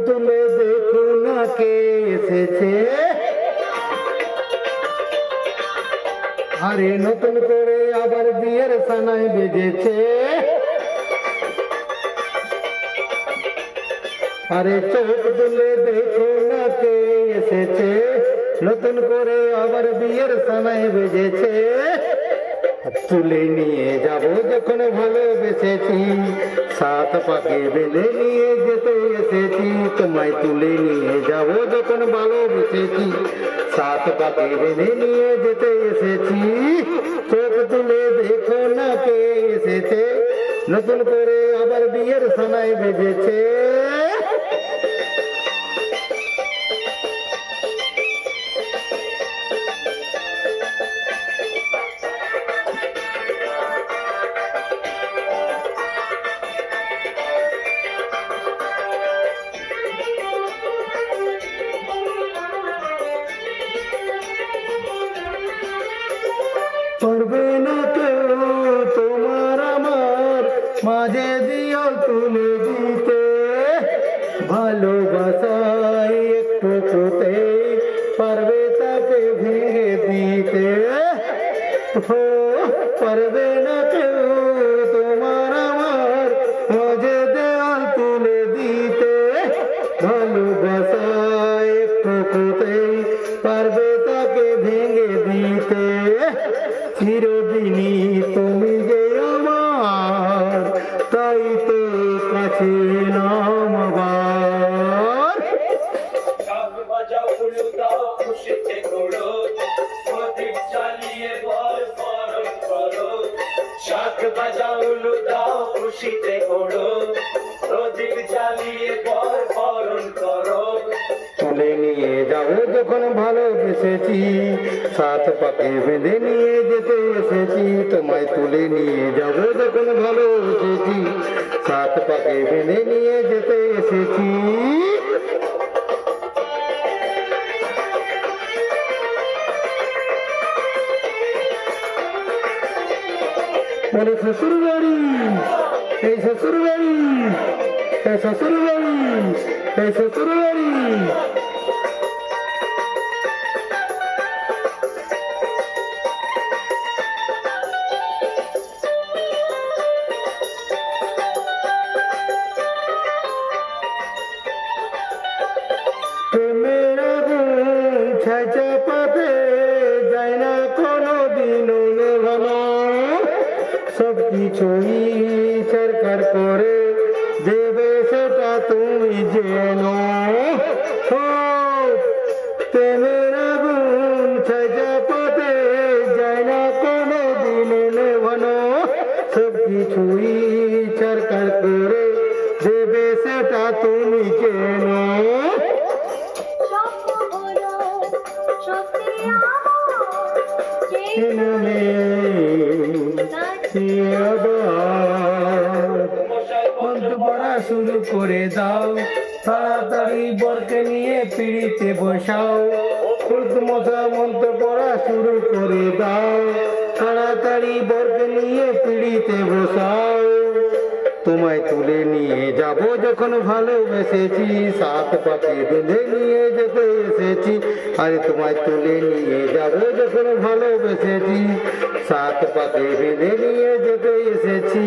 তুলে দেখো না কে এসেছে, আরে নতুন করে আবার বিয়ের সানাই বেজেছে। আরে চোখ তুলে দেখো না কে এসেছে, নতুন করে আবার বিয়ের সানাই বেজেছে। তুলে নিয়ে যাব যখন ভালোবেসেছি, সাত পাকে বেঁধে নিয়ে যেতে এসেছি। তোমায় তুলে নিয়ে যাব যখন ভালোবেসেছি, সাত পাকে বেঁধে নিয়ে যেতে এসেছি। চোখ তুলে দেখো না কে এসেছে, নতুন করে আবার বিয়ের সানাই বেজেছে। পারবে না কেউ তোমার আমার মাঝে দিও তুলে দিতে, ভালোবাসায় একটু কোতে পারবে তাকে ভেঙে দিতে। ও পারবে না কেউ তোমার আমার মাঝে দেওয়াল তুলে দিতে, ভালোবাসায় একটু কোতে পারবে তাকে ভেঙে দিতে। চিরদিনই তুমি যে আমার, তাই তো কাছে নাম আবার। শাক বাজাও ফুল দাও খুশিতে ঘোড়ো, প্রদীপ জ্বালিয়ে বর বরণ করো। শাক বাজাও ফুল দাও খুশিতে ঘোড়ো, প্রদীপ জ্বালিয়ে বর বরণ করো। তুলে নিয়ে যাবো যখন ভালোবেসেছি, সাত পাকে বেঁধে নিয়ে যেতে এসেছি। তোমায় তুলে নিয়ে যাবো যখন ভালোবেসেছি, সাত পাকে বেঁধে নিয়ে যেতে এসেছি। বলে শ্বশুর বাড়ি, এই শ্বশুর বাড়ি, এই শ্বশুর বাড়ি, এই শ্বশুর বাড়ি। প্রেমের আগুন ছাইচা পাতে যায় না কোনো দিনও নেভানো, সব কিছুই সরকার করে দেবে সেটা তুমি জেনো। ও প্রেমের আগুন ছাইচা পাতে যায় না কোনো দিনও নেভানো, সব কিছুই সরকার করে দেবে সেটা তুমি জেনো। মন্ত্র পড়া শুরু করে দাও, তাড়াতাড়ি বরকে নিয়ে পিড়িতে বসাও। মশা মন্ত্র পড়া শুরু করে দাও, তাড়াতাড়ি বরকে নিয়ে পিড়িতে বসাও। তোমায় তুলে নিয়ে যাব যখন ভালোবেসেছি, সাত পাকে বেঁধে নিয়ে যেতে এসেছি। আরে তোমায় তুলে নিয়ে যাব যখন ভালোবেসেছি, সাত পাকে বেঁধে নিয়ে যেতে এসেছি।